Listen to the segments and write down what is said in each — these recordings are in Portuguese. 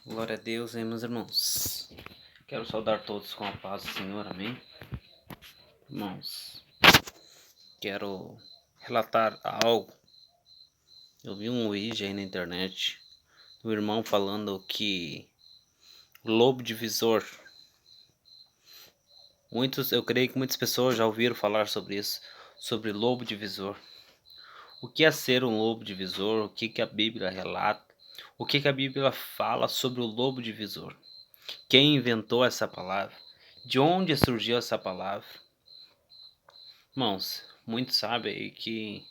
Glória a Deus, meus irmãos. Quero saudar todos com a paz do Senhor, amém? Irmãos, quero relatar algo. Eu vi um vídeo aí na internet do irmão falando que o lobo divisor. Eu creio que muitas pessoas já ouviram falar sobre isso, sobre lobo divisor. O que é ser um lobo divisor? O que a Bíblia relata? O que a Bíblia fala sobre o lobo divisor? Quem inventou essa palavra? De onde surgiu essa palavra? Irmãos, muitos sabem aí que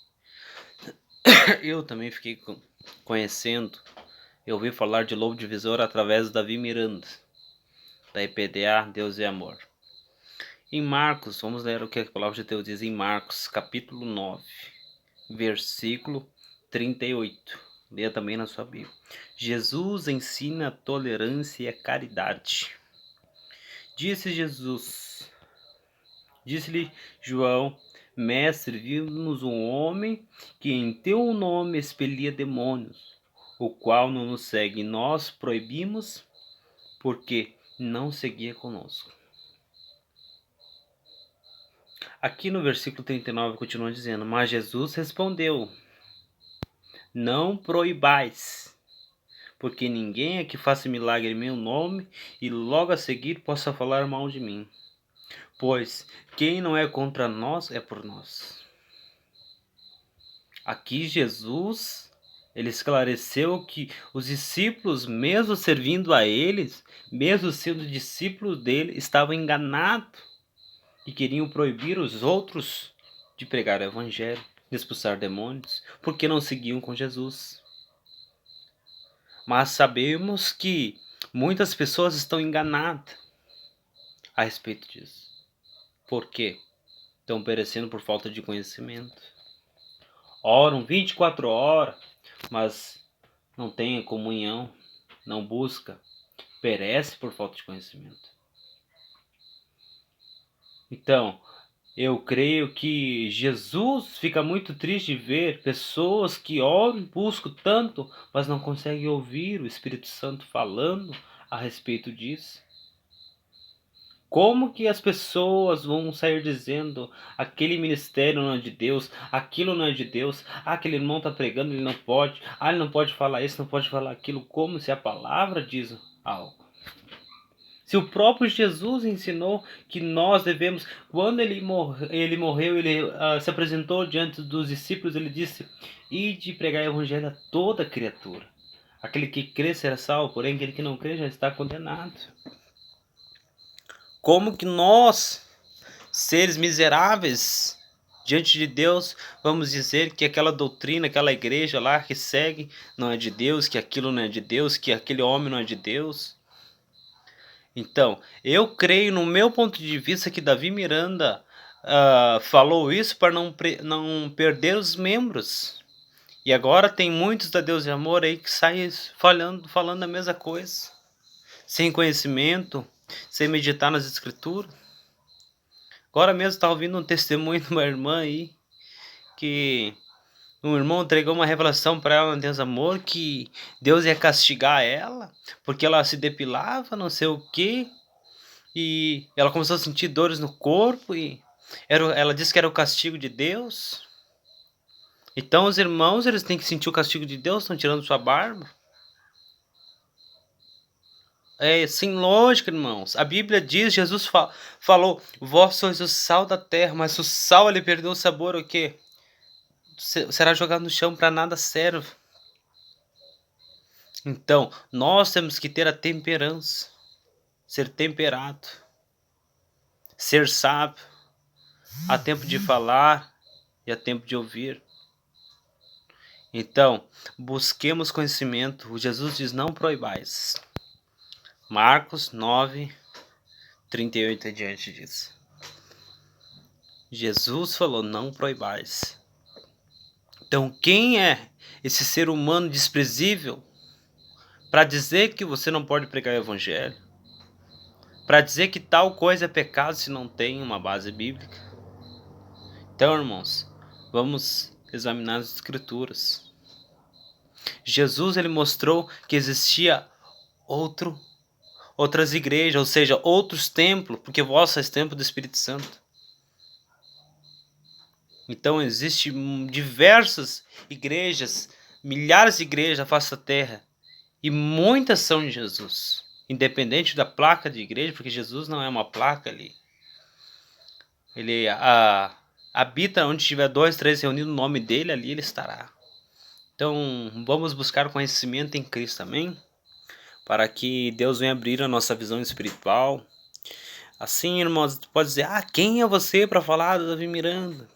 eu também fiquei conhecendo. Eu ouvi falar de lobo divisor através do Davi Miranda, da EPDA Deus e Amor. Em Marcos, vamos ler o que a palavra de Deus diz em Marcos, capítulo 9, versículo 38. Leia também na sua Bíblia. Jesus ensina a tolerância e a caridade. Disse-lhe João: Mestre, vimos um homem que em teu nome expelia demônios, o qual não nos segue. Nós proibimos, porque não seguia conosco. Aqui no versículo 39 continua dizendo: Mas Jesus respondeu: Não proibais, porque ninguém é que faça milagre em meu nome e logo a seguir possa falar mal de mim. Pois quem não é contra nós é por nós. Aqui Jesus, ele esclareceu que os discípulos, mesmo servindo a eles, mesmo sendo discípulos dele, estavam enganados e queriam proibir os outros de pregar o evangelho, de expulsar demônios, porque não seguiam com Jesus. Mas sabemos que muitas pessoas estão enganadas a respeito disso. Por quê? Estão perecendo por falta de conhecimento. Oram 24 horas, mas não tem comunhão, não busca, perece por falta de conhecimento. Então, eu creio que Jesus fica muito triste de ver pessoas que oram e buscam tanto, mas não conseguem ouvir o Espírito Santo falando a respeito disso. Como que as pessoas vão sair dizendo aquele ministério não é de Deus, aquilo não é de Deus, aquele irmão está pregando, ele não pode, ele não pode falar isso, não pode falar aquilo, como se a palavra diz algo. Se o próprio Jesus ensinou que nós devemos, quando ele morreu, ele se apresentou diante dos discípulos, ele disse: Ide pregar o evangelho a toda criatura. Aquele que crê será salvo, porém aquele que não crê já está condenado. Como que nós, seres miseráveis, diante de Deus, vamos dizer que aquela doutrina, aquela igreja lá que segue não é de Deus, que aquilo não é de Deus, que aquele homem não é de Deus? Então, eu creio, no meu ponto de vista, que Davi Miranda falou isso para não perder os membros. E agora tem muitos da Deus e Amor aí que saem falando a mesma coisa, sem conhecimento, sem meditar nas escrituras. Agora mesmo estava ouvindo um testemunho de uma irmã aí, que um irmão entregou uma revelação para ela no Deus Amor, que Deus ia castigar ela, porque ela se depilava, não sei o que, e ela começou a sentir dores no corpo, e ela disse que era o castigo de Deus. Então os irmãos, eles têm que sentir o castigo de Deus, estão tirando sua barba. É sem lógica, irmãos. A Bíblia diz, Jesus falou, vós sois o sal da terra, mas se o sal ele perdeu o sabor, o quê? Será jogado no chão, para nada serve. Então, nós temos que ter a temperança, ser temperado, ser sábio, há tempo de falar e há tempo de ouvir. Então, busquemos conhecimento. O Jesus diz, não proibais. Marcos 9, 38 adiante disso. Jesus falou, não proibais. Então, quem é esse ser humano desprezível para dizer que você não pode pregar o evangelho? Para dizer que tal coisa é pecado se não tem uma base bíblica? Então, irmãos, vamos examinar as escrituras. Jesus, ele mostrou que existia outras igrejas, ou seja, outros templos, porque vós sois templo do Espírito Santo. Então existem diversas igrejas, milhares de igrejas à face da terra, e muitas são de Jesus, independente da placa de igreja, porque Jesus não é uma placa ali. Ele habita onde tiver 2, 3 reunidos no nome dele, ali ele estará. Então vamos buscar conhecimento em Cristo, amém? Para que Deus venha abrir a nossa visão espiritual. Assim, irmãos, pode dizer, quem é você para falar do Davi Miranda?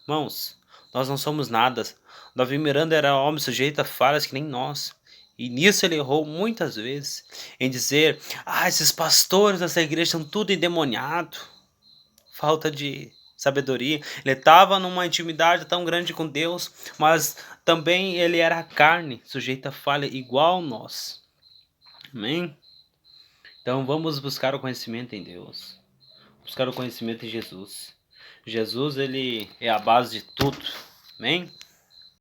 Irmãos, nós não somos nada. Davi Miranda era homem sujeito a falhas que nem nós. E nisso ele errou muitas vezes. Em dizer, esses pastores dessa igreja são tudo endemoniado. Falta de sabedoria. Ele estava numa intimidade tão grande com Deus, mas também ele era carne, sujeito a falha igual nós. Amém? Então vamos buscar o conhecimento em Deus. Buscar o conhecimento em Jesus. Jesus, ele é a base de tudo. Amém?